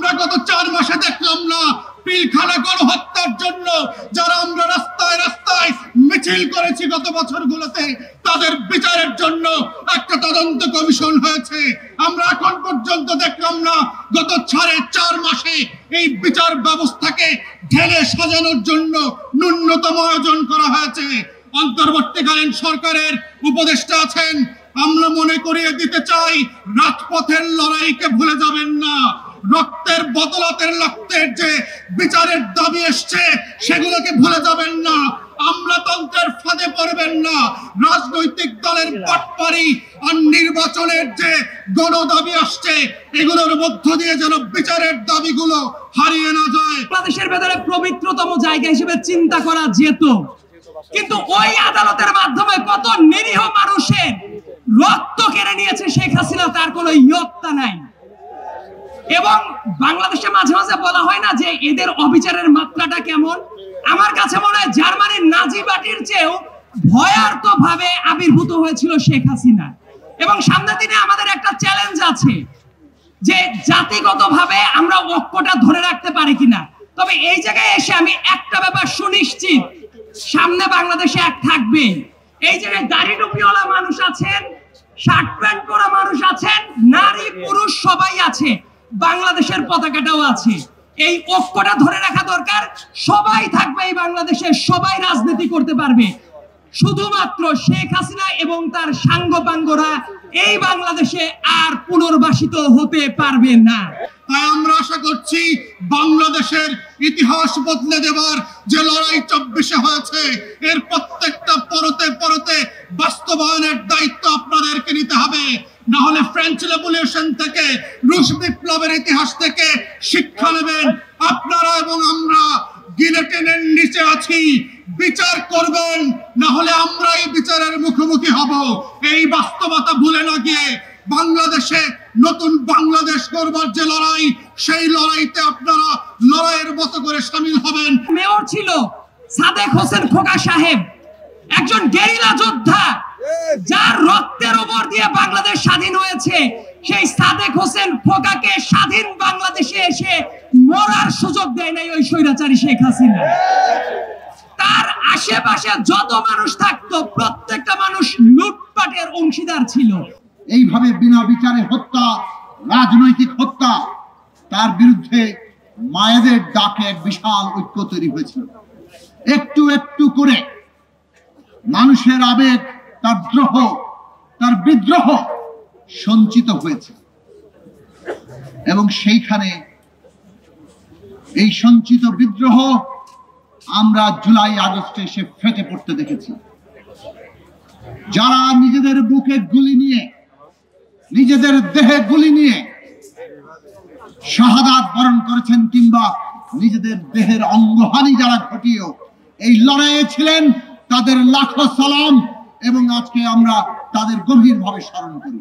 আমরা গত 4 মাসে দেখলাম না পিলখানা গণহত্যার জন্য যারা আমরা রাস্তায় রাস্তায় মিছিল করেছি গত বছরগুলোতে, তাদের বিচারের জন্য একটা তদন্ত কমিশন হয়েছে। আমরা এখন পর্যন্ত দেখলাম না গত 4.5 মাসে এই বিচার ব্যবস্থাকে ঢেলে সাজানোর জন্য ন্যূনতম আয়োজন করা হয়েছে। অন্তর্বর্তীকালীন সরকারের উপদেষ্টা আছেন, আমরা মনে করিয়ে দিতে চাই রাজপথের লড়াইকে ভুলে যাবেন না। রক্তের বদলাতের রক্তের যে বিচারের দাবি এসছে সেগুলোকে ভুলে যাবেন না। আমলাতন্ত্রের ফাঁদে পড়বেন না। রাজনৈতিক দলের বাটপারি আর নির্বাচনের যে গণদাবি আসছে এগুলোর মধ্য দিয়ে যেন বিচারের দাবিগুলো হারিয়ে না যায়। বাংলাদেশের ভেতরে পবিত্রতম জায়গা হিসেবে চিন্তা করা যেত, কিন্তু ওই আদালতের মাধ্যমে কত নিরীহ মানুষের রক্ত কেড়ে নিয়েছে শেখ হাসিনা, তার কোনো ইয়ত্তা নাই। এবং বাংলাদেশে মাঝে মাঝে বলা হয় না যে এদের অবিচারের মাত্রাটা কেমন। আমার কাছে মনে হয় জার্মানির নাজি পার্টির চেয়েও ভয়ার্ত ভাবে আবির্ভূত হয়েছিল শেখ হাসিনা। এবং সামনের দিনে আমাদের একটা চ্যালেঞ্জ আছে যে জাতিগতভাবে আমরা ঐক্যটা ধরে রাখতে পারি কিনা। তবে এই জায়গায় এসে আমি একটা ব্যাপার সুনিশ্চিত, সামনে বাংলাদেশে এক থাকবে। এই জায়গায় দাড়ি টুপিওয়ালা মানুষ আছেন, শার্ট প্যান্ট পরা মানুষ আছেন, নারী পুরুষ সবাই আছে, বাংলাদেশের পতাকাটাও আছে। এই ঐক্যটা ধরে রাখা দরকার। সবাই থাকবে এই বাংলাদেশে, সবাই রাজনীতি করতে পারবে। শুধুমাত্র শেখ হাসিনা এবং তার সাঙ্গপাঙ্গরা এই বাংলাদেশে আর পুনর্বাসিত হতে পারবে না। তাই আমরা আশা করছি বাংলাদেশের ইতিহাস বদলে দেবার যে লড়াই 24-এ হয়েছে, এর প্রত্যেকটা পরতে পরতে বাস্তবায়নের দায়িত্ব আপনাদেরকে নিতে হবে। না হলে ফ্রেঞ্চ রেভলিউশন থেকে, রুশ বিপ্লবের ইতিহাস থেকে শিক্ষা নেবেন। আপনারা এবং আমরা গিলোটিনের নিচে আছি, বিচার করবেন, না হলে আমরা এই বিচারের মুখোমুখি হব। এই বাস্তবতা ভুলে না গিয়ে বাংলাদেশে নতুন বাংলাদেশ করবার যে লড়াই, সেই লড়াইতে আপনারা লড়াইয়ের মতো করে শামিল হবেন। মেয়র ছিল সাদেক হোসেন খোকা সাহেব, একজন গেরিলা যোদ্ধা যার রক্তের উপর দিয়ে বাংলাদেশ স্বাধীন হয়েছে। সেই সাদেক হোসেন খোকাকে স্বাধীন বাংলাদেশে এসে মরার সুযোগ দেয় নাই ওই স্বৈরাচারী শেখ হাসিনা। তার আশেপাশে যত মানুষ থাকতো প্রত্যেকটা মানুষ লুটপাটের অংশীদার ছিল। এইভাবে বিনা বিচারে হত্যা, রাজনৈতিক হত্যা, তার বিরুদ্ধে মায়েদের ডাকে এক বিশাল ঐক্য তৈরি হয়েছিল। একটু একটু করে মানুষের আবেগ, তার দ্রোহ, তার বিদ্রোহ সঞ্চিত হয়েছে এবং সেইখানে এই সঞ্চিত বিদ্রোহ আমরা জুলাই আগস্টে এসে ফেটে পড়তে দেখেছি। যারা নিজেদের বুকে গুলি নিয়ে, নিজেদের দেহে গুলি নিয়ে শাহাদাত বরণ করেছেন, কিংবা নিজেদের দেহের অঙ্গহানি যারা ঘটিয়েও এই লড়াইয়ে ছিলেন, তাদের লাখো সালাম এবং আজকে আমরা তাদের গভীরভাবে স্মরণ করি।